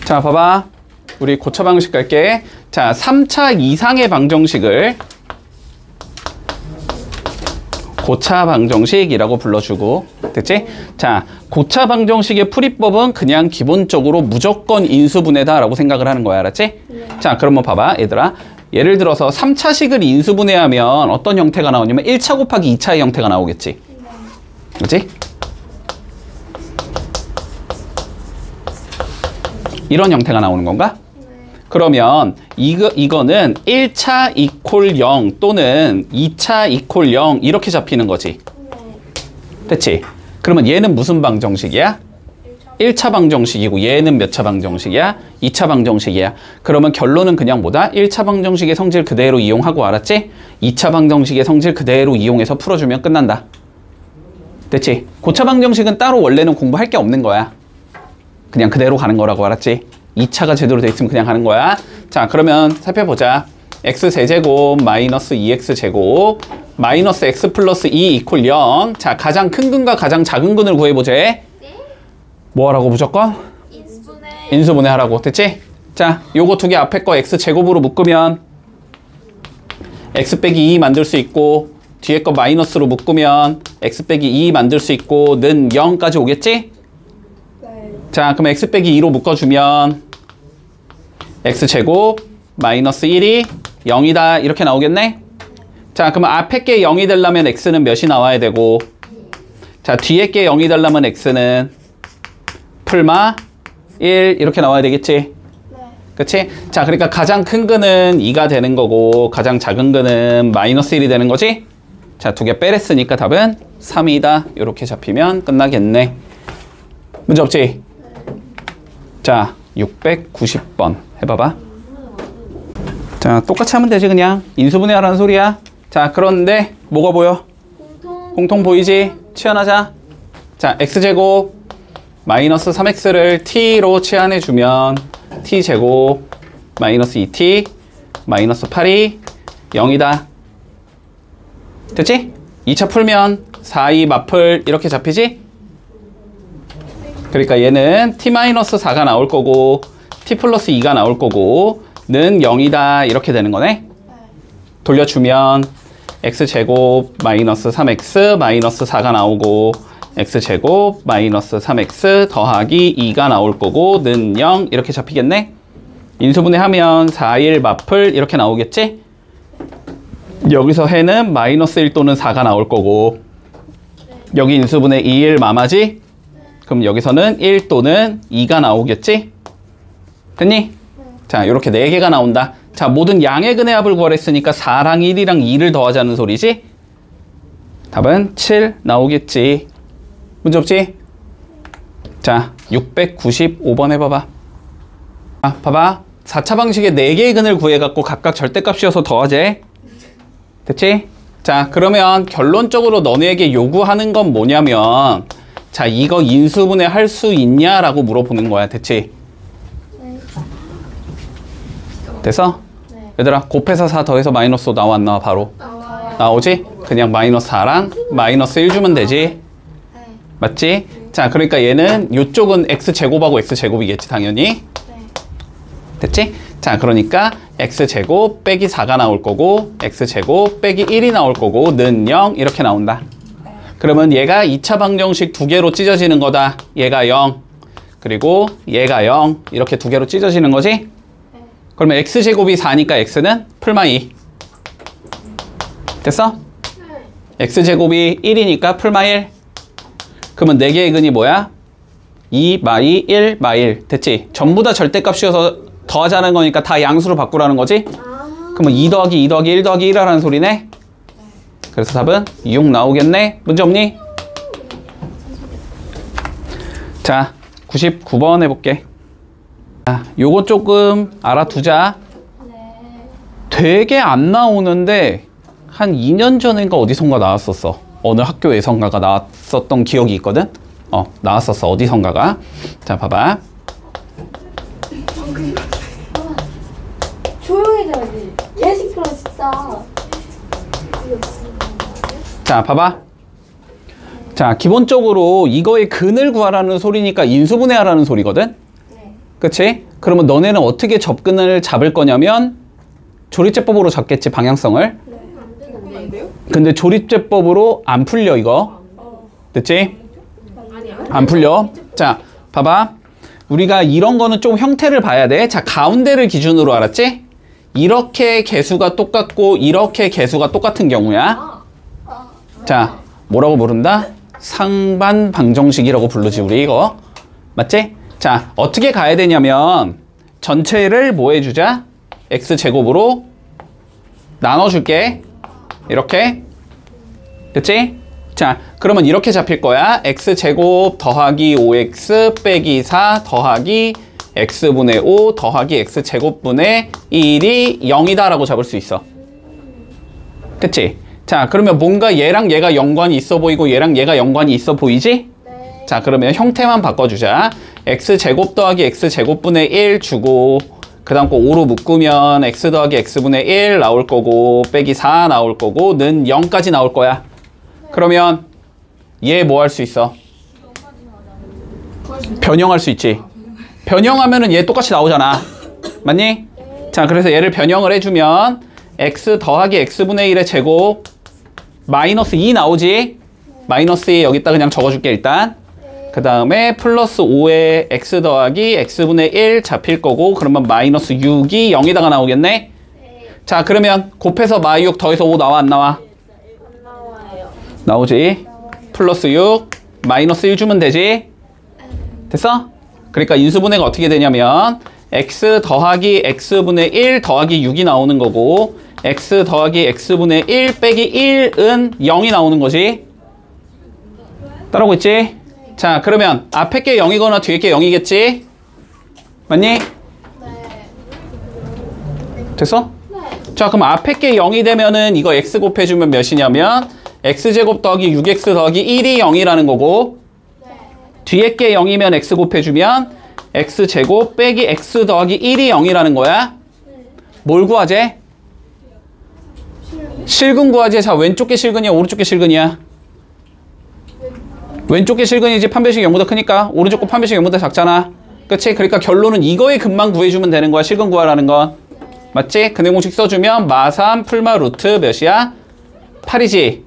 자, 봐봐. 우리 고차 방정식 갈게. 자, 3차 이상의 방정식을 고차 방정식이라고 불러주고, 됐지? 자, 고차 방정식의 풀이법은 그냥 기본적으로 무조건 인수분해다 라고 생각을 하는 거야, 알았지? 네. 자, 그러면 봐봐, 얘들아. 예를 들어서 3차식을 인수분해하면 어떤 형태가 나오냐면 1차 곱하기 2차의 형태가 나오겠지? 네. 그치? 이런 형태가 나오는 건가? 네. 그러면 이거는 1차 이퀄 0 또는 2차 이퀄 0 이렇게 잡히는 거지. 네. 됐지? 그러면 얘는 무슨 방정식이야? 1차 방정식이고 얘는 몇 차 방정식이야? 2차 방정식이야. 그러면 결론은 그냥 뭐다? 1차 방정식의 성질 그대로 이용하고, 알았지? 2차 방정식의 성질 그대로 이용해서 풀어주면 끝난다. 됐지? 고차 방정식은 따로 원래는 공부할 게 없는 거야. 그냥 그대로 가는 거라고, 알았지? 2차가 제대로 돼 있으면 그냥 가는 거야. 자, 그러면 살펴보자. x세제곱 마이너스 2x제곱 마이너스 x 플러스 2 이퀄 0. 자, 가장 큰 근과 가장 작은 근을 구해보자. 네? 뭐 하라고 무조건? 인수분해. 인수분해 하라고. 됐지? 자, 요거 두 개 앞에 거 x제곱으로 묶으면 x 빼기 2 만들 수 있고, 뒤에 거 마이너스로 묶으면 x 빼기 2 만들 수 있고 는 0까지 오겠지? 네. 자, 그럼 x 빼기 2로 묶어주면 x제곱 마이너스 1이 0이다 이렇게 나오겠네? 자, 그럼 앞에 게 0이 되려면 x는 몇이 나와야 되고, 자, 뒤에 게 0이 되려면 x는 풀마 1 이렇게 나와야 되겠지? 네. 그치? 자, 그러니까 가장 큰 근은 2가 되는 거고 가장 작은 근은 마이너스 1이 되는 거지? 자, 두 개 빼랬으니까 답은 3이다 이렇게 잡히면 끝나겠네. 문제 없지? 자, 690번 해봐봐. 자, 똑같이 하면 되지. 그냥 인수분해하라는 소리야. 자, 그런데 뭐가 보여? 공통 보이지? 치환하자. 자, x제곱 마이너스 3x를 t로 치환해주면 t제곱 마이너스 2t 마이너스 8이 0이다. 됐지? 2차 풀면 4, 2 마플 이렇게 잡히지? 그러니까 얘는 t-4가 나올 거고 t 플러스 2가 나올 거고 는 0이다 이렇게 되는 거네. 돌려주면 x제곱 마이너스 3x 마이너스 4가 나오고 x제곱 마이너스 3x 더하기 2가 나올 거고 는 0 이렇게 잡히겠네. 인수분해하면 4, 1 마플 이렇게 나오겠지? 여기서 해는 마이너스 1 또는 4가 나올 거고 여기 인수분해 2, 1 마마지? 그럼 여기서는 1 또는 2가 나오겠지? 됐니? 자, 이렇게 4개가 나온다. 자, 모든 양의 근의 합을 구하랬으니까 4랑 1이랑 2를 더하자는 소리지? 답은 7 나오겠지. 문제 없지? 자, 695번 해봐봐. 아, 봐봐. 4차 방식의 4개의 근을 구해갖고 각각 절대값 씌워서 더하재. 됐지? 자, 그러면 결론적으로 너네에게 요구하는 건 뭐냐면, 자, 이거 인수분해 할 수 있냐라고 물어보는 거야. 됐지? 네. 됐어? 네. 얘들아, 곱해서 4 더해서 마이너스 5 나와 안 나와? 바로 나와요. 나오지? 그냥 마이너스 4랑 마이너스 1 주면 되지? 네. 맞지? 자, 그러니까 얘는 요쪽은 x제곱하고 x제곱이겠지 당연히. 네. 됐지? 자, 그러니까 x제곱 빼기 4가 나올 거고 x제곱 빼기 1이 나올 거고 는 0 이렇게 나온다. 그러면 얘가 2차 방정식 두 개로 찢어지는 거다. 얘가 0 그리고 얘가 0 이렇게 두 개로 찢어지는 거지? 네. 그러면 x제곱이 4니까 x는 풀마 2 됐어? 네. x제곱이 1이니까 풀마 1 그러면 4개의 근이 뭐야? 2 마이 1 마이 1 됐지? 전부 다 절대값 씌워서 더하자는 거니까 다 양수로 바꾸라는 거지? 아. 그러면 2 더하기 2 더하기 1 더하기 1이라는 소리네? 그래서 답은 6 나오겠네? 문제 없니? 자, 99번 해볼게. 자, 요거 조금 알아두자. 네. 되게 안 나오는데 한 2년 전인가 어디선가 나왔었어. 어느 학교에선가가 나왔었던 기억이 있거든? 나왔었어. 어디선가가. 자, 봐봐. 조용히 해야지. 개 시끄러 진짜. 자, 봐봐. 자, 기본적으로 이거의 근을 구하라는 소리니까 인수분해하라는 소리거든? 네. 그치? 그러면 너네는 어떻게 접근을 잡을 거냐면 조립제법으로 잡겠지, 방향성을. 안 돼요? 근데 조립제법으로 안 풀려, 이거. 됐지? 안 풀려. 자, 봐봐. 우리가 이런 거는 좀 형태를 봐야 돼. 자, 가운데를 기준으로 알았지? 이렇게 개수가 똑같고 이렇게 개수가 똑같은 경우야. 자, 뭐라고 부른다? 상반 방정식이라고 부르지, 우리 이거. 맞지? 자, 어떻게 가야 되냐면 전체를 뭐 해주자? x제곱으로 나눠줄게. 이렇게. 됐지? 자, 그러면 이렇게 잡힐 거야. x제곱 더하기 5x 빼기 4 더하기 x분의 5 더하기 x제곱분의 1이 0이다 라고 잡을 수 있어. 됐지? 자, 그러면 뭔가 얘랑 얘가 연관이 있어 보이고 얘랑 얘가 연관이 있어 보이지? 네. 자, 그러면 형태만 바꿔주자. x제곱 더하기 x제곱분의 1 주고 그 다음 거 5로 묶으면 x 더하기 x분의 1 나올 거고 빼기 4 나올 거고 는 0까지 나올 거야. 그러면 얘 뭐 할 수 있어? 변형할 수 있지. 변형하면은 얘 똑같이 나오잖아. 맞니? 자, 그래서 얘를 변형을 해주면 x 더하기 x분의 1의 제곱 마이너스 2 나오지? 마이너스 2 여기다 그냥 적어줄게 일단. 그 다음에 플러스 5에 x 더하기 x분의 1 잡힐 거고 그러면 마이너스 6이 0에다가 나오겠네? 자, 그러면 곱해서 마6 더해서 5 나와 안 나와? 안 나와요. 나오지? 플러스 6 마이너스 1 주면 되지? 됐어? 그러니까 인수분해가 어떻게 되냐면 x 더하기 x분의 1 더하기 6이 나오는 거고 x 더하기 x분의 1 빼기 1은 0이 나오는 거지. 따라오고 있지? 자, 그러면 앞에 게 0이거나 뒤에 게 0이겠지? 맞니? 네. 됐어? 네. 자, 그럼 앞에 게 0이 되면은 이거 x 곱해주면 몇이냐면 x제곱 더하기 6x 더하기 1이 0이라는 거고 네. 뒤에 게 0이면 x 곱해주면 x제곱 빼기 x 더하기 1이 0이라는 거야. 뭘 구하재? 실근 구하재. 자, 왼쪽 게 실근이야, 오른쪽 게 실근이야? 왼쪽 게 실근이지. 판별식이 0보다 크니까 오른쪽 거 판별식이 0보다 작잖아. 그치? 그러니까 결론은 이거의 근만 구해주면 되는 거야, 실근 구하라는 건. 맞지? 근해 공식 써주면 마3 풀마 루트 몇이야? 8이지?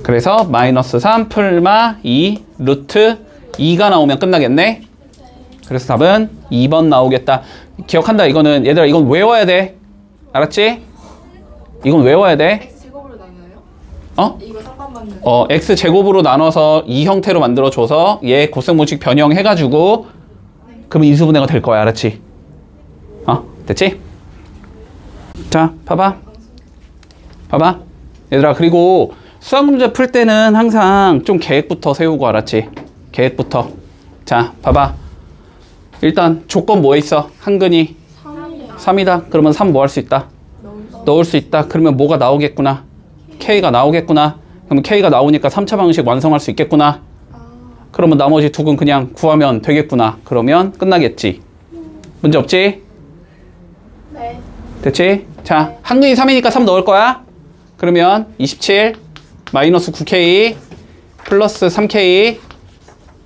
그래서 마이너스 3 풀마 2 루트 2가 나오면 끝나겠네. 그래서 답은 2번 나오겠다. 기억한다. 이거는 얘들아 이건 외워야 돼. 알았지? 이건 외워야 돼. X제곱으로 나눠요? 어? 이거 상관받는 x제곱으로 나눠서 이 형태로 만들어줘서 얘 곱셈공식 변형해가지고 그러면 인수분해가 될 거야. 알았지? 됐지? 자, 봐봐. 봐봐. 얘들아, 그리고 수학 문제 풀 때는 항상 좀 계획부터 세우고, 알았지? 계획부터. 자, 봐봐. 일단 조건 뭐에 있어? 한근이 3이요. 3이다. 그러면 3 뭐 할 수 있다? 넣을 수 있다. 그러면 뭐가 나오겠구나? K가 나오겠구나. 그럼 K가 나오니까 3차 방식 완성할 수 있겠구나. 그러면 나머지 두 근 그냥 구하면 되겠구나. 그러면 끝나겠지. 문제 없지? 네. 됐지? 자, 한근이 3이니까 3 넣을 거야. 그러면 27 마이너스 9K 플러스 3K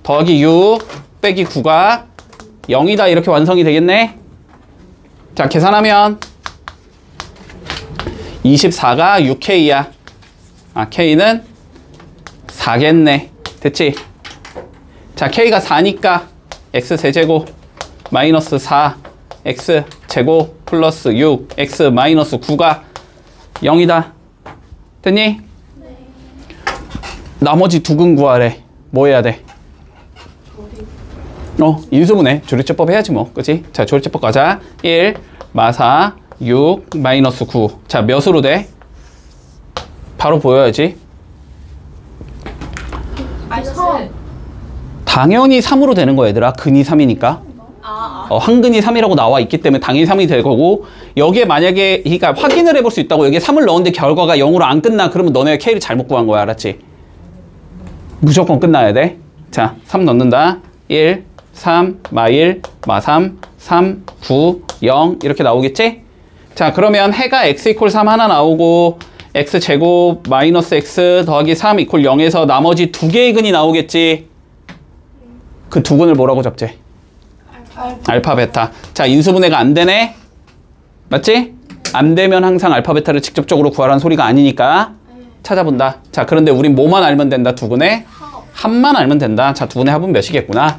더하기 6 빼기 9가 0이다. 이렇게 완성이 되겠네. 자, 계산하면 24가 6K야. K는 4겠네. 됐지? 자, K가 4니까 X세제곱 마이너스 4 X제곱 플러스 6 X 마이너스 9가 0이다. 됐니? 네. 나머지 두 근 구하래. 뭐 해야 돼? 인수분해. 조립제법 해야지 뭐. 그치? 자, 조립제법 가자. 1 마4 6 마이너스 9. 자, 몇으로 돼? 바로 보여야지. 당연히 3으로 되는 거야, 얘들아. 근이 3이니까. 한근이 3이라고 나와 있기 때문에 당연히 3이 될 거고, 여기에 만약에, 그러니까 확인을 해볼 수 있다고. 여기에 3을 넣었는데 결과가 0으로 안 끝나. 그러면 너네가 K를 잘못 구한 거야. 알았지? 무조건 끝나야 돼. 자, 3 넣는다. 1, 3, 마1, 마3, 3, 9, 0 이렇게 나오겠지? 자, 그러면 해가 x 이퀄 3 하나 나오고 x제곱 마이너스 x 더하기 3 이퀄 0에서 나머지 두 개의 근이 나오겠지? 그 두 근을 뭐라고 잡지? 알파, 베타. 자, 인수분해가 안 되네? 맞지? 안 되면 항상 알파, 베타를 직접적으로 구하라는 소리가 아니니까 찾아본다. 자, 그런데 우린 뭐만 알면 된다? 두근의 합만 알면 된다. 자, 두근의 합은 몇이겠구나?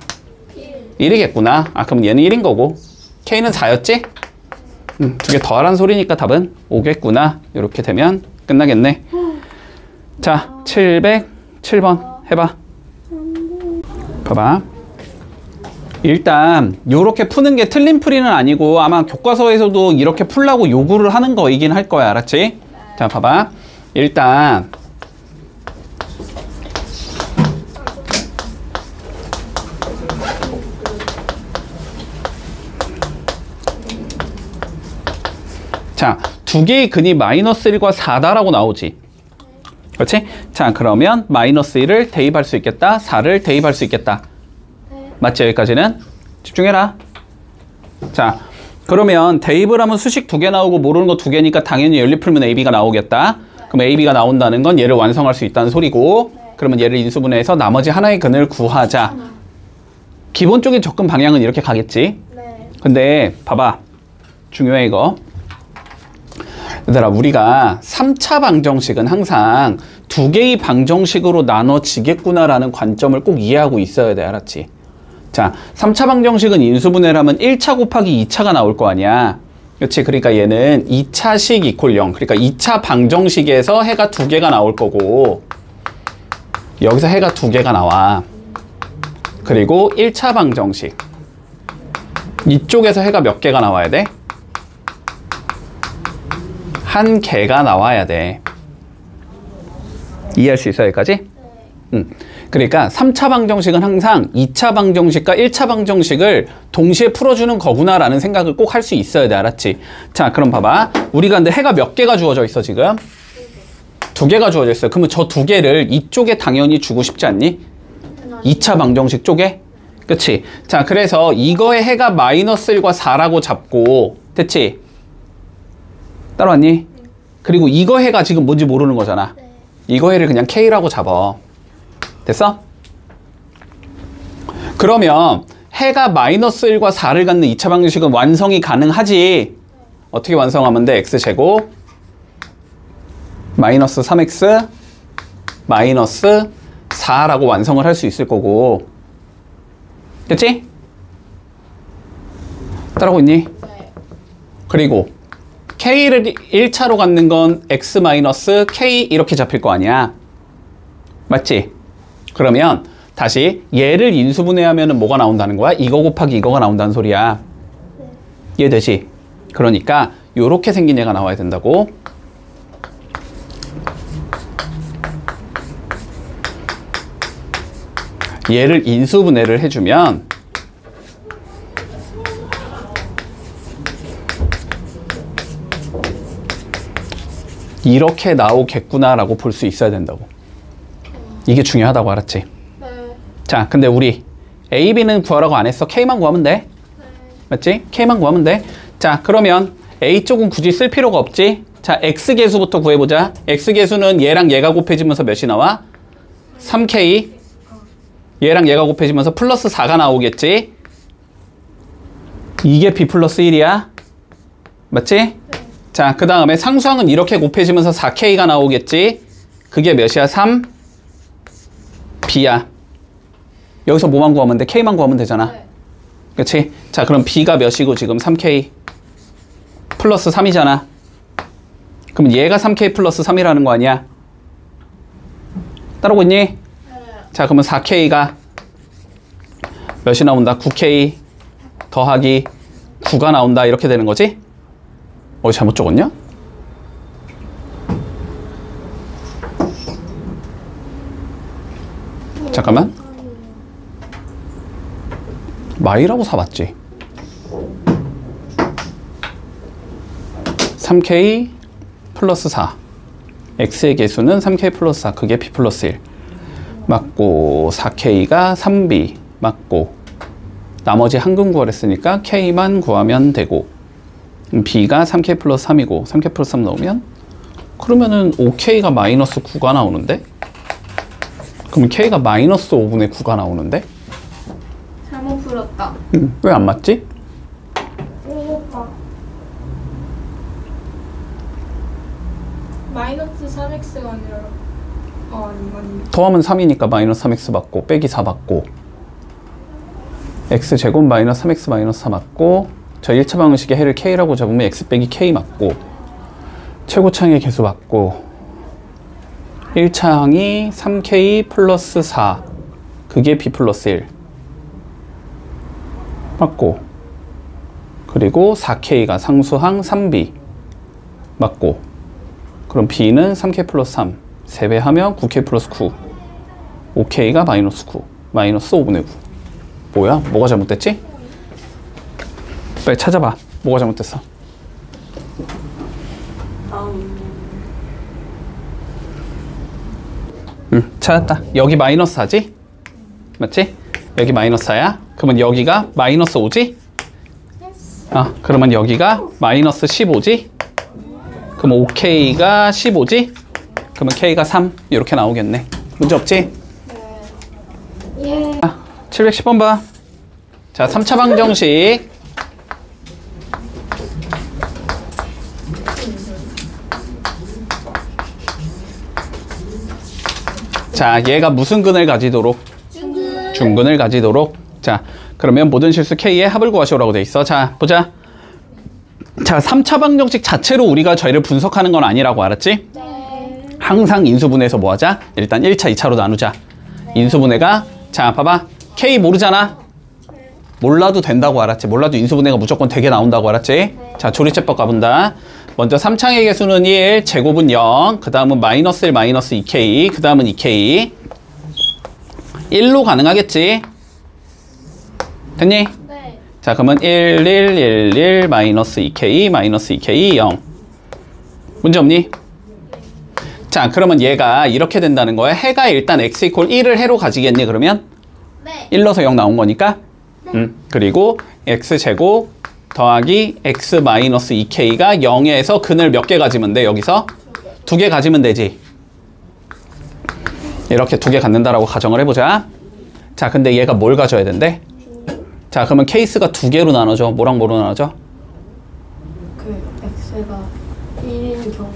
1이겠구나. 아, 그럼 얘는 1인 거고. K는 4였지? 두 개 더 하라는 소리니까 답은 5겠구나. 이렇게 되면 끝나겠네. 자, 707번 해봐. 봐봐. 일단 요렇게 푸는 게 틀린 풀이는 아니고 아마 교과서에서도 이렇게 풀라고 요구를 하는 거이긴 할 거야. 알았지? 자, 봐봐. 일단 자, 두 개의 근이 마이너스 1과 4다라고 나오지. 그렇지? 자, 그러면 마이너스 1을 대입할 수 있겠다. 4를 대입할 수 있겠다. 맞지? 여기까지는? 집중해라. 자, 그러면 대입을 하면 수식 2개 나오고 모르는 거 2개니까 당연히 연립 풀면 AB가 나오겠다. 그럼 AB가 나온다는 건 얘를 완성할 수 있다는 소리고, 그러면 얘를 인수분해해서 나머지 하나의 근을 구하자. 기본적인 접근 방향은 이렇게 가겠지. 근데 봐봐. 중요해 이거. 얘들아, 우리가 3차 방정식은 항상 2개의 방정식으로 나눠지겠구나라는 관점을 꼭 이해하고 있어야 돼. 알았지? 자, 3차 방정식은 인수분해라면 1차 곱하기 2차가 나올 거 아니야. 그렇지? 그러니까 얘는 2차식 이퀄 0. 그러니까 2차 방정식에서 해가 2개가 나올 거고, 여기서 해가 2개가 나와. 그리고 1차 방정식. 이쪽에서 해가 몇 개가 나와야 돼? 한 개가 나와야 돼. 이해할 수 있어, 여기까지? 그러니까 3차 방정식은 항상 2차 방정식과 1차 방정식을 동시에 풀어주는 거구나라는 생각을 꼭 할 수 있어야 돼. 알았지? 자, 그럼 봐봐. 우리가 근데 해가 몇 개가 주어져 있어, 지금? 2개가 주어져 있어요. 그러면 저 2개를 이쪽에 당연히 주고 싶지 않니? 2차 방정식 쪽에? 그치? 자, 그래서 이거의 해가 마이너스 1과 4라고 잡고, 됐지? 따라왔니? 그리고 이거 해가 지금 뭔지 모르는 거잖아. 이거 해를 그냥 K라고 잡아. 됐어? 그러면 해가 마이너스 1과 4를 갖는 2차 방정식은 완성이 가능하지. 어떻게 완성하면 돼? X제곱 마이너스 3X 마이너스 4라고 완성을 할 수 있을 거고. 됐지? 따라오고 있니? 그리고 K를 1차로 갖는 건 X 마이너스 K 이렇게 잡힐 거 아니야. 맞지? 그러면 다시 얘를 인수분해하면 뭐가 나온다는 거야? 이거 곱하기 이거가 나온다는 소리야. 이해되지? 그러니까 요렇게 생긴 얘가 나와야 된다고. 얘를 인수분해를 해주면 이렇게 나오겠구나 라고 볼 수 있어야 된다고. 이게 중요하다고. 알았지? 자, 근데 우리 A, B는 구하라고 안 했어. K만 구하면 돼. 맞지? K만 구하면 돼. 자, 그러면 A 쪽은 굳이 쓸 필요가 없지. 자, X계수부터 구해보자. X계수는 얘랑 얘가 곱해지면서 몇이 나와? 3K. 얘랑 얘가 곱해지면서 플러스 4가 나오겠지. 이게 B 플러스 1이야. 맞지? 자, 그 다음에 상수항은 이렇게 곱해지면서 4K가 나오겠지. 그게 몇이야? 3? B야. 여기서 뭐만 구하면 돼? K만 구하면 되잖아. 그치? 자, 그럼 B가 몇이고 지금 3K 플러스 3이잖아. 그럼 얘가 3K 플러스 3이라는 거 아니야? 따라오고 있니? 자, 그러면 4K가 몇이 나온다? 9K 더하기 9가 나온다. 이렇게 되는 거지? 잘못 적었냐? 잠깐만. 마이라고 사봤지. 3K 플러스 4. X의 개수는 3K 플러스 4. 그게 P 플러스 1. 맞고 4K가 3B. 맞고 나머지 한근 구하랬으니까 K만 구하면 되고, B가 3K 플러스 3이고 3K 플러스 3 넣으면 그러면은 5K가 마이너스 9가 나오는데? 그럼 K가 마이너스 5분의 9가 나오는데? 잘못 풀었어요. 틀렸다. 왜 안 맞지? 틀렸다. 마이너스 3x가 아니라 아니. 더하면 3이니까 마이너스 3x 맞고 빼기 4 맞고 x제곱 마이너스 3x 마이너스 4 맞고 저 1차 방정식의 해를 k라고 잡으면 x 빼기 k 맞고 최고차항의 개수 맞고 1차항이 3k 플러스 4 그게 b 플러스 1 맞고 그리고 4k가 상수항 3b 맞고 그럼 b는 3k 플러스 3 3배하면 9k 플러스 9 5k가 마이너스 9 마이너스 5분의 9 뭐야? 뭐가 잘못됐지? 빨리 찾아봐. 뭐가 잘못됐어? 찾았다. 여기 마이너스 4지? 맞지? 여기 마이너스 4야? 그러면 여기가 마이너스 5지? 그러면 여기가 마이너스 15지? 그럼 5K가 15지? 그러면 K가 3 이렇게 나오겠네. 문제 없지? 예. 710번 봐. 자, 3차 방정식. 자, 얘가 무슨 근을 가지도록? 중근을 가지도록. 자, 그러면 모든 실수 K의 합을 구하시오라고 돼 있어. 자, 보자. 자, 3차 방정식 자체로 우리가 저희를 분석하는 건 아니라고 알았지? 네. 항상 인수분해에서 뭐 하자? 일단 1차, 2차로 나누자. 인수분해가, 자, 봐봐. K 모르잖아? 몰라도 된다고 알았지? 몰라도 인수분해가 무조건 되게 나온다고 알았지? 자, 조리제법 가본다. 먼저 3창의 개수는 1, 제곱은 0, 그 다음은 마이너스 1, 마이너스 2K, 그 다음은 2K. 1로 가능하겠지? 됐니? 네. 자, 그러면 1, 1, 1, 1, 마이너스 2K, 마이너스 2K, 0. 문제 없니? 자, 그러면 얘가 이렇게 된다는 거야. 해가 일단 x 이퀄 1을 해로 가지겠니, 그러면? 네. 1 넣어서 0 나온 거니까? 그리고 x제곱 더하기 x 마이너스 2k가 0에서 근을 몇 개 가지면 돼, 여기서? 2개 가지면 되지. 이렇게 2개 갖는다라고 가정을 해보자. 자, 근데 얘가 뭘 가져야 된대? 자, 그러면 케이스가 2개로 나눠져. 뭐랑 뭐로 나눠져? 그 x가 1인 경우.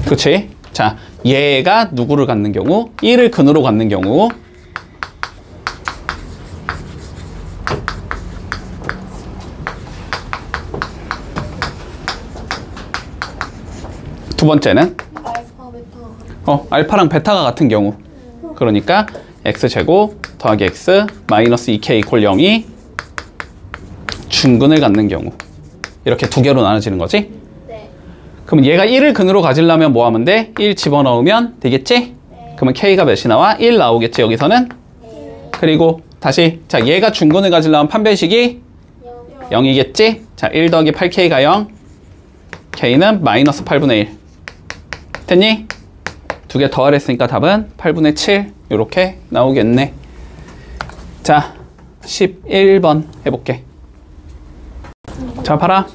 그치? 자, 얘가 누구를 갖는 경우? 1을 근으로 갖는 경우. 두 번째는 알파 베타. 알파랑 베타가 같은 경우. 그러니까 x제곱 더하기 x 마이너스 2k 이퀄 0이 중근을 갖는 경우. 이렇게 2개로 나눠지는 거지? 네. 그럼 얘가 1을 근으로 가지려면 뭐 하면 돼? 1 집어넣으면 되겠지? 그러면 k가 몇이 나와? 1 나오겠지, 여기서는? 그리고 다시, 자, 얘가 중근을 가지려면 판별식이 0이겠지? 자, 1 더하기 8k가 0, k는 마이너스 8분의 1. 됐니? 2개 더하랬으니까 답은 8분의 7 이렇게 나오겠네. 자, 11번 해볼게. 자, 봐라.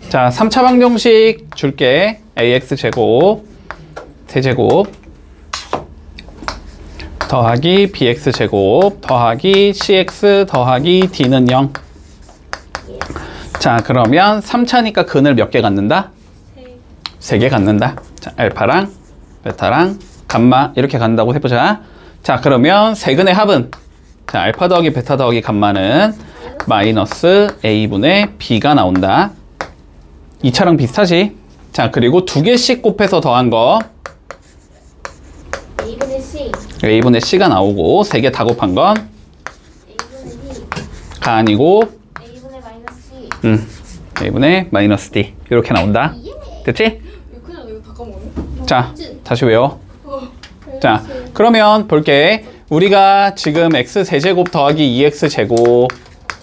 자, 3차 방정식 줄게. ax제곱 세제곱 더하기 bx제곱 더하기 cx 더하기 d는 0. 자, 그러면 3차니까 근을 몇 개 갖는다? 3개 갖는다. 자, 알파랑 베타랑 감마 이렇게 간다고 해보자. 자, 그러면 세근의 합은, 자, 알파 더하기 베타 더하기 감마는 마이너스 a분의 b가 나온다. 2차랑 비슷하지? 자, 그리고 2개씩 곱해서 더한 거 a분의 c. a분의 c가 나오고 3개 다 곱한 건 a분의 가 아니고 a분의 마이너스 c. a분의 마이너스 d 이렇게 나온다. 됐지? 그냥 이거 다 까먹네. 자, 다시 외워. 자, 그러면 볼게. 우리가 지금 x 세제곱 더하기 2x 제곱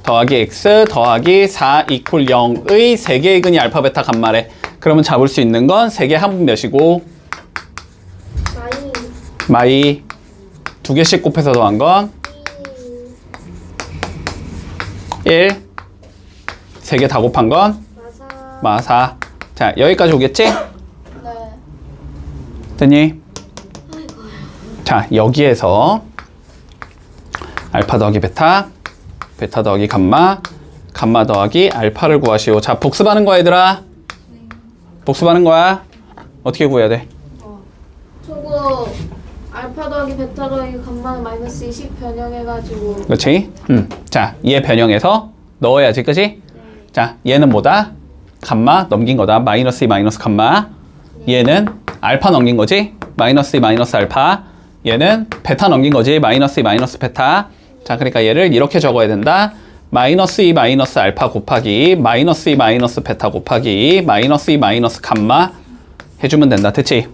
더하기 x 더하기 4 이퀄 0의 3개의 근이 알파 베타 감마래. 그러면 잡을 수 있는 건 3개 합은 몇이고 마이 2개씩 곱해서 더한 건 1, 3개 다 곱한 건 마사. 자, 여기까지 오겠지? 네. 됐니? 자, 여기에서 알파 더하기 베타 베타 더하기 감마, 감마 더하기 알파를 구하시오. 자, 복습하는 거야, 얘들아. 복습하는 거야. 어떻게 구해야 돼? 저거 알파 더하기 베타 더하기 감마는 마이너스 20 변형해가지고. 그렇지? 자, 얘 변형해서 넣어야지, 그지? 자, 얘는 뭐다? 감마 넘긴 거다. 마이너스 2 마이너스 감마. 얘는 알파 넘긴 거지? 마이너스 2 마이너스 알파. 얘는 베타 넘긴 거지? 마이너스 2 마이너스 베타. 자, 그러니까 얘를 이렇게 적어야 된다. 마이너스 2 마이너스 알파 곱하기 마이너스 2 마이너스 베타 곱하기 마이너스 2 마이너스 감마 해주면 된다. 됐지?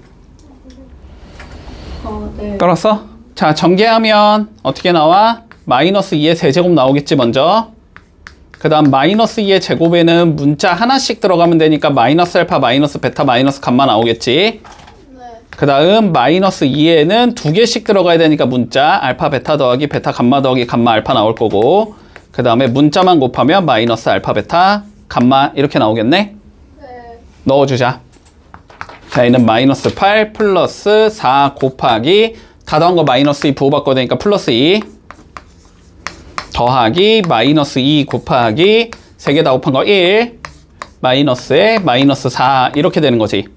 네. 떨었어? 자, 전개하면 어떻게 나와? 마이너스 2의 세제곱 나오겠지 먼저. 그 다음 마이너스 2의 제곱에는 문자 하나씩 들어가면 되니까 마이너스 알파 마이너스 베타 마이너스 감마 나오겠지. 네. 그 다음 마이너스 2에는 두 개씩 들어가야 되니까 문자 알파 베타 더하기 베타 감마 더하기 감마 알파 나올 거고, 그 다음에 문자만 곱하면 마이너스 알파 베타 감마 이렇게 나오겠네. 네. 넣어주자. 자, 얘는 마이너스 8 플러스 4 곱하기 다 더한 거 마이너스 2 부호 바꿔야 되니까 플러스 2 더하기 마이너스 2 곱하기 3개 다 곱한 거 1 마이너스에 마이너스 4 이렇게 되는 거지.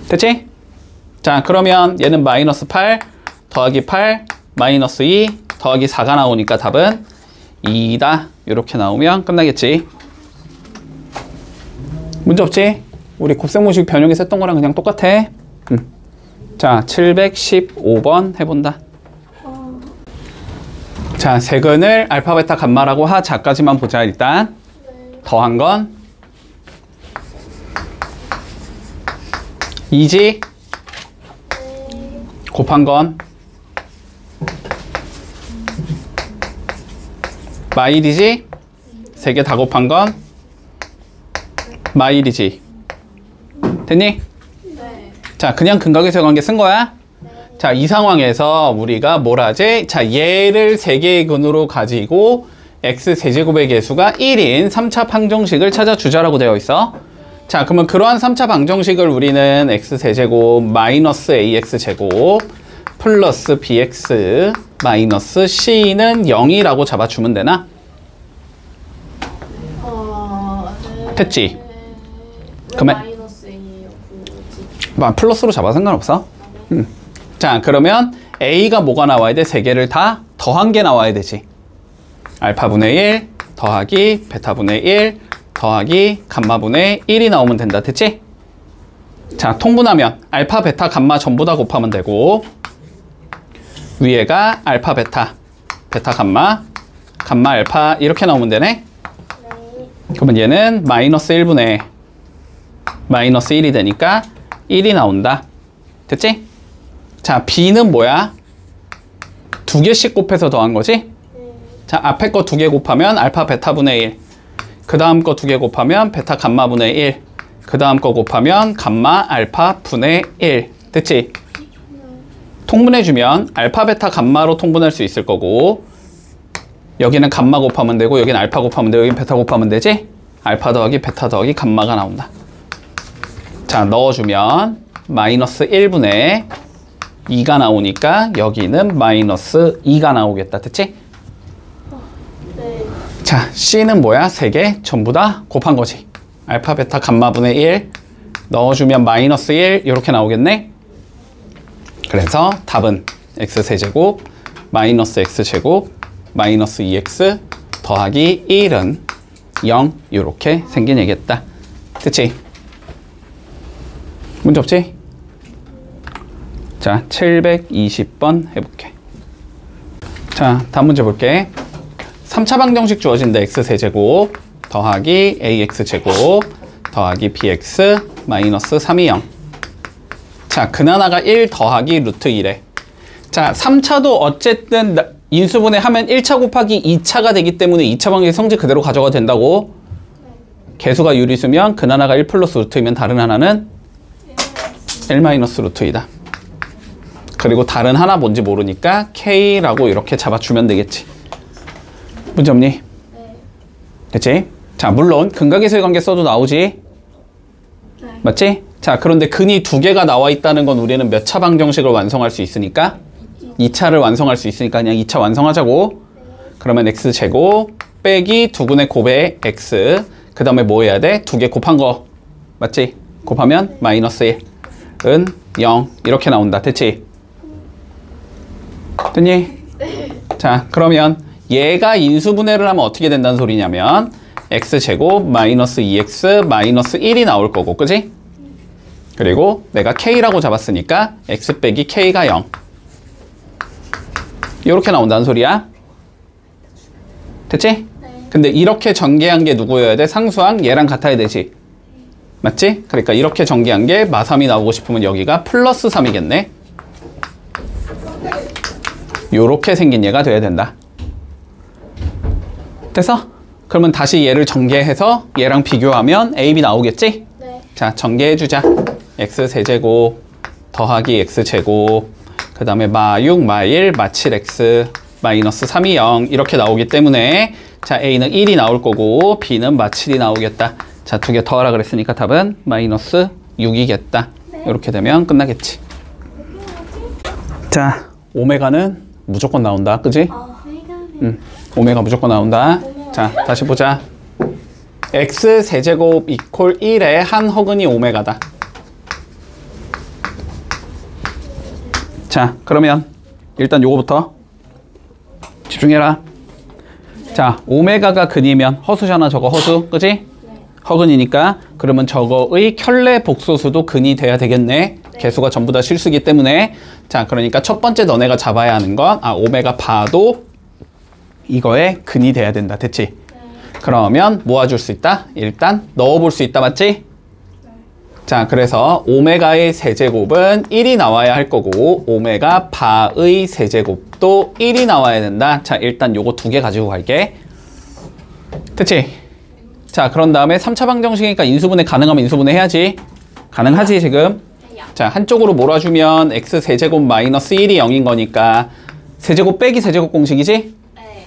됐지? 자, 그러면 얘는 마이너스 8 더하기 8 마이너스 2 더하기 4가 나오니까 답은 2다. 이렇게 나오면 끝나겠지. 문제 없지? 우리 곱셈공식 변형에서 했던 거랑 그냥 똑같아. 자, 715번 해본다. 자, 세근을 알파, 베타, 감마라고 하자까지만 보자. 일단 더한 건 2지, 곱한 건 마일이지, 3개 다 곱한 건 마일이지. 됐니? 네. 자, 그냥 근각에서 관계 쓴 거야. 자, 이 상황에서 우리가 뭘 하지? 자, 얘를 3개의 근으로 가지고 x 세제곱의 개수가 1인 3차 방정식을 찾아주자라고 되어 있어. 자, 그러면 그러한 3차 방정식을 우리는 x 세제곱 마이너스 ax 제곱 플러스 bx 마이너스 c는 0이라고 잡아주면 되나? 네. 됐지? 왜 그러면- 마이너스 A예요? 뭐 플러스로 잡아 상관없어. 자, 그러면 a가 뭐가 나와야 돼? 3개를 다 더한 게 나와야 되지. 알파분의 1 더하기 베타분의 1 더하기 감마분의 1이 나오면 된다. 됐지? 자, 통분하면 알파, 베타, 감마 전부 다 곱하면 되고, 위에가 알파, 베타, 베타, 감마, 감마, 알파 이렇게 나오면 되네. 그러면 얘는 마이너스 1분의 마이너스 1이 되니까 1이 나온다. 됐지? 자, b는 뭐야? 2개씩 곱해서 더한 거지? 자, 앞에 거 2개 곱하면 알파, 베타분의 1. 그 다음 거 2개 곱하면 베타, 감마분의 1. 그 다음 거 곱하면 감마, 알파, 분의 1. 됐지? 통분해주면 알파, 베타, 감마로 통분할 수 있을 거고, 여기는 감마 곱하면 되고, 여기는 알파 곱하면 되고, 여기는 베타 곱하면 되지? 알파 더하기 베타 더하기 감마가 나온다. 자, 넣어주면 마이너스 1분의 2가 나오니까 여기는 마이너스 2가 나오겠다. 됐지? 네. 자, C는 뭐야? 3개 전부 다 곱한 거지. 알파, 베타, 감마분의 1 넣어주면 마이너스 1 이렇게 나오겠네. 그래서 답은 x세제곱 마이너스 x제곱 마이너스 2x 더하기 1은 0 이렇게 생긴 얘기겠다. 됐지? 문제 없지? 자, 720번 해볼게. 자, 다음 문제 볼게. 3차 방정식 주어진다. x세제곱 더하기 ax제곱 더하기 bx 마이너스 3이 0. 자, 근하나가 1 더하기 루트 1에. 자, 3차도 어쨌든 인수분해 하면 1차 곱하기 2차가 되기 때문에 2차 방정식 성질 그대로 가져가도 된다고. 개수가 유리수면 근하나가 1 플러스 루트 2면 다른 하나는 1 마이너스 루트 2다. 그리고 다른 하나 뭔지 모르니까 K라고 이렇게 잡아주면 되겠지. 문제 없니? 네. 됐지? 자, 물론 근각에서의 관계 써도 나오지? 네. 맞지? 자, 그런데 근이 2개가 나와 있다는 건 우리는 몇 차 방정식을 완성할 수 있으니까? 2차를 완성할 수 있으니까 그냥 2차 완성하자고. 그러면 x제곱 빼기 두근의 곱의 x. 그 다음에 뭐 해야 돼? 두 개 곱한 거. 맞지? 곱하면 마이너스 1은 0. 이렇게 나온다. 됐지? 됐니? 자, 그러면 얘가 인수분해를 하면 어떻게 된다는 소리냐면 x제곱 마이너스 2x 마이너스 1이 나올 거고, 그지? 그리고 내가 k라고 잡았으니까 x 빼기 k가 0. 이렇게 나온다는 소리야. 됐지? 근데 이렇게 전개한 게 누구여야 돼? 상수항 얘랑 같아야 되지. 맞지? 그러니까 이렇게 전개한 게 마3이 나오고 싶으면 여기가 플러스 3이겠네. 요렇게 생긴 얘가 돼야 된다. 됐어? 그러면 다시 얘를 전개해서 얘랑 비교하면 A, B 나오겠지? 네. 자, 전개해주자. x세제곱 더하기 x제곱 그 다음에 마6, 마1, 마7x 마이너스 3이 0 이렇게 나오기 때문에 자, A는 1이 나올 거고 B는 마7이 나오겠다. 자, 두 개 더하라 그랬으니까 답은 마이너스 6이겠다. 이렇게 되면 끝나겠지. 자, 오메가는 무조건 나온다. 그지? 오메가 무조건 나온다. 자, 다시 보자. x세제곱 이퀄 1의 한 허근이 오메가다. 자, 그러면 일단 요거부터 집중해라. 자, 오메가가 근이면 허수잖아. 저거 허수. 그지? 허근이니까 그러면 저거의 켤레 복소수도 근이 돼야 되겠네. 개수가 전부 다 실수기 때문에. 자, 그러니까 첫 번째 너네가 잡아야 하는 건 오메가 바도 이거에 근이 돼야 된다. 됐지? 그러면 모아줄 수 있다? 일단 넣어볼 수 있다. 맞지? 자, 그래서 오메가의 세제곱은 1이 나와야 할 거고 오메가 바의 세제곱도 1이 나와야 된다. 자, 일단 요거 두 개 가지고 갈게. 됐지? 자, 그런 다음에 3차 방정식이니까 인수분해 가능하면 인수분해 해야지. 가능하지 지금? 자, 한쪽으로 몰아주면 x세제곱 마이너스 1이 0인 거니까 세제곱 빼기 세제곱 공식이지?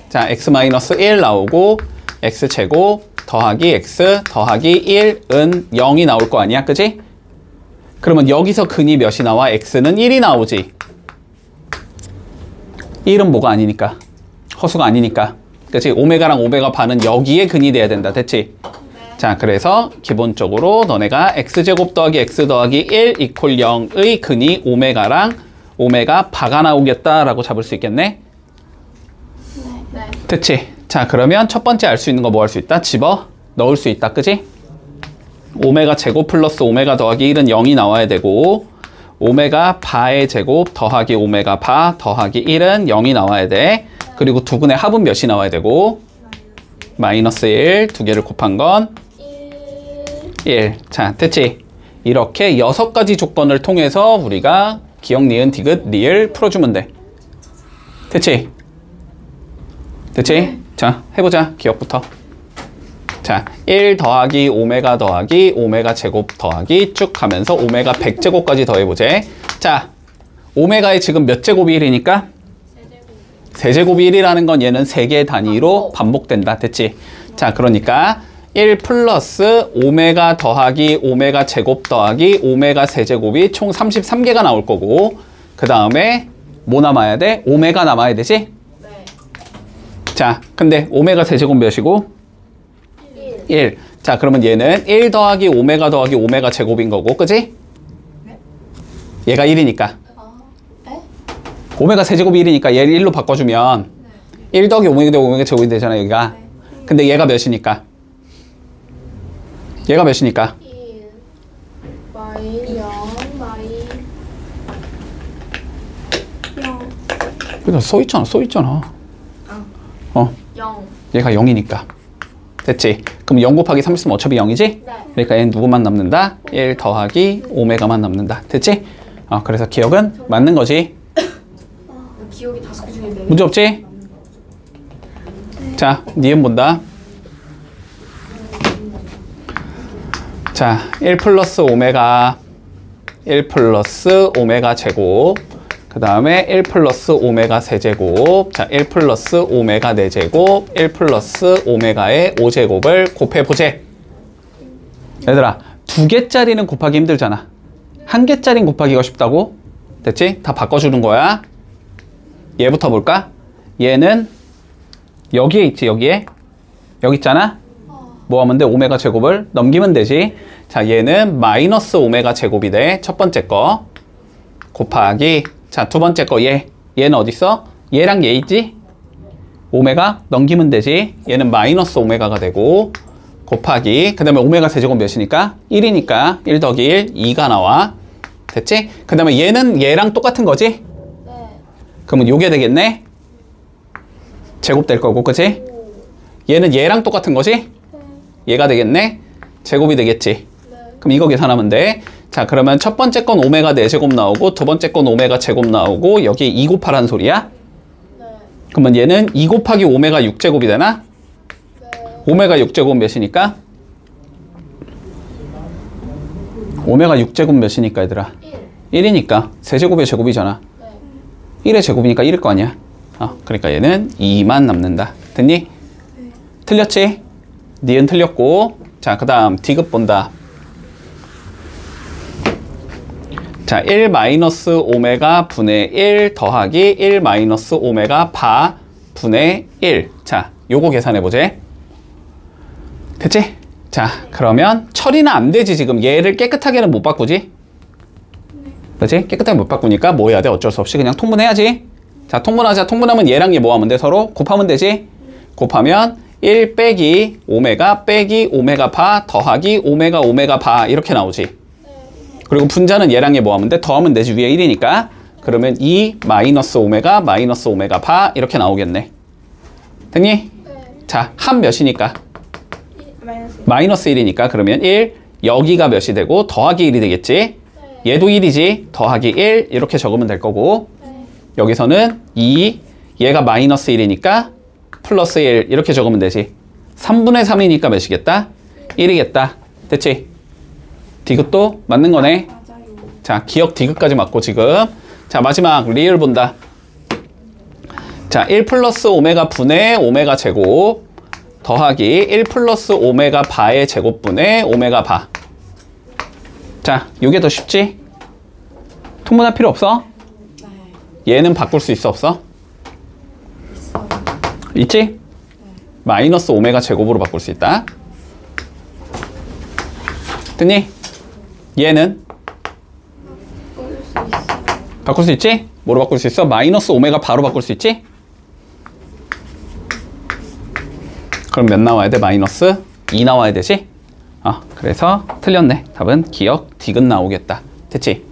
자, x 마이너스 1 나오고 x제곱 더하기 x 더하기 1은 0이 나올 거 아니야, 그지? 그러면 여기서 근이 몇이 나와? x는 1이 나오지. 1은 뭐가 아니니까, 허수가 아니니까, 그치? 오메가랑 오메가 바는 여기에 근이 돼야 된다. 됐지? 자, 그래서 기본적으로 너네가 x제곱 더하기 x 더하기 1 이퀄 0의 근이 오메가랑 오메가 바가 나오겠다라고 잡을 수 있겠네? 네. 됐지? 자, 그러면 첫 번째 알 수 있는 거 뭐 할 수 있다? 집어 넣을 수 있다. 그지? 오메가 제곱 플러스 오메가 더하기 1은 0이 나와야 되고 오메가 바의 제곱 더하기 오메가 바 더하기 1은 0이 나와야 돼. 그리고 두근의 합은 몇이 나와야 되고 마이너스 1 두 개를 곱한 건 1. 자, 됐지? 이렇게 6가지 조건을 통해서 우리가 기억, 니은, 디귿, 리을 풀어주면 돼. 됐지? 됐지? 자, 해보자. 기억부터. 자, 1 더하기 오메가 더하기 오메가 제곱 더하기 쭉 하면서 오메가 100제곱까지 더해보자. 자, 오메가의 지금 몇 제곱이 1이니까? 세제곱이 1이라는 건 얘는 3개 단위로 반복된다. 됐지? 자, 그러니까 1 플러스 오메가 더하기 오메가 제곱 더하기 오메가 세제곱이 총 33개가 나올 거고 그 다음에 뭐 남아야 돼? 오메가 남아야 되지? 자, 근데 오메가 세제곱 몇이고? 1. 자, 그러면 얘는 1 더하기 오메가 더하기 오메가 제곱인 거고, 그지? 얘가 1이니까. 오메가 세제곱이 1이니까 얘를 1로 바꿔주면 1 더하기 오메가 더하기 오메가 제곱이 되잖아, 여기가. 근데 얘가 몇이니까? 얘가 몇이니까? 1 마이 0 마이 0 그래서 써있잖아. 0. 얘가 0이니까. 됐지? 그럼 0 곱하기 3 쓰면 어차피 0이지? 네. 그러니까 얘는 누구만 남는다? 1 더하기 오메가만 남는다. 됐지? 그래서 기억은 맞는 거지. 기억이 5개 중에 4개. 문제 없지? 자, 니은 본다. 자, 1 플러스 오메가 1 플러스 오메가 제곱 그 다음에 1 플러스 오메가 세제곱 자, 1 플러스 오메가 4제곱 1 플러스 오메가의 5제곱을 곱해보재. 얘들아, 2개짜리는 곱하기 힘들잖아. 1개짜리는 곱하기가 쉽다고? 됐지? 다 바꿔주는 거야. 얘부터 볼까? 얘는 여기에 있지, 여기에. 여기 있잖아. 뭐 하면 돼? 오메가 제곱을 넘기면 되지. 자, 얘는 마이너스 오메가 제곱이 돼. 첫 번째 거. 곱하기. 자, 두 번째 거 얘. 얘는 어디 있어? 얘랑 얘 있지? 오메가 넘기면 되지. 얘는 마이너스 오메가가 되고 곱하기. 그 다음에 오메가 세제곱 몇이니까? 1이니까 1 더하기 1, 2가 나와. 됐지? 그 다음에 얘는 얘랑 똑같은 거지? 네. 그러면 요게 되겠네? 제곱 될 거고, 그치? 얘는 얘랑 똑같은 거지? 얘가 되겠네? 제곱이 되겠지? 네. 그럼 이거 계산하면 돼. 자, 그러면 첫 번째 건 오메가 4제곱 나오고 두 번째 건 오메가 제곱 나오고 여기 2 곱하라는 소리야? 네. 그러면 얘는 2 곱하기 오메가 6제곱이 되나? 네. 오메가 6제곱 몇이니까? 오메가 6제곱 몇이니까 얘들아? 1. 1이니까 세제곱의 제곱이잖아. 네. 1의 제곱이니까 1일 거 아니야. 그러니까 얘는 2만 남는다. 됐니? 틀렸지? 니은 틀렸고. 자, 그 다음 디귿 본다. 자, 1 마이너스 오메가 분의 1 더하기 1 마이너스 오메가 바 분의 1. 자, 요거 계산해보자. 됐지? 자, 그러면 처리는 안 되지. 지금 얘를 깨끗하게는 못 바꾸지? 그렇지? 깨끗하게 못 바꾸니까 뭐 해야 돼? 어쩔 수 없이 그냥 통분해야지. 자, 통분하자. 통분하면 얘랑 얘 뭐 하면 돼? 서로 곱하면 되지? 곱하면 1 빼기 오메가 빼기 오메가 바 더하기 오메가 오메가 바 이렇게 나오지. 그리고 분자는 얘랑 얘 뭐 하면 돼? 더하면 되지. 위에 1이니까. 그러면 2 마이너스 오메가 바 이렇게 나오겠네. 됐니? 네. 자, 한 몇이니까? 마이너스. 마이너스 1이니까 그러면 1 여기가 몇이 되고 더하기 1이 되겠지? 네. 얘도 1이지. 더하기 1 이렇게 적으면 될 거고 네. 여기서는 2 얘가 마이너스 1이니까 플러스 1 이렇게 적으면 되지. 3분의 3이니까 몇이겠다? 1이겠다. 됐지? 디귿도 맞는 거네. 맞아요. 자, 기억 디귿까지 맞고 지금. 자, 마지막 리을 본다. 자, 1 플러스 오메가 분의 오메가 제곱 더하기 1 플러스 오메가 바의 제곱분의 오메가 바. 자, 요게 더 쉽지? 통분할 필요 없어? 네. 얘는 바꿀 수 있어, 없어? 있어요. 있지? 마이너스 오메가 제곱으로 바꿀 수 있다. 됐니? 얘는? 바꿀 수 있어. 바꿀 수 있지? 뭐로 바꿀 수 있어? 마이너스 오메가 바로 바꿀 수 있지? 그럼 몇 나와야 돼? 마이너스 2 나와야 되지? 그래서 틀렸네. 답은 기억 디귿 나오겠다. 됐지?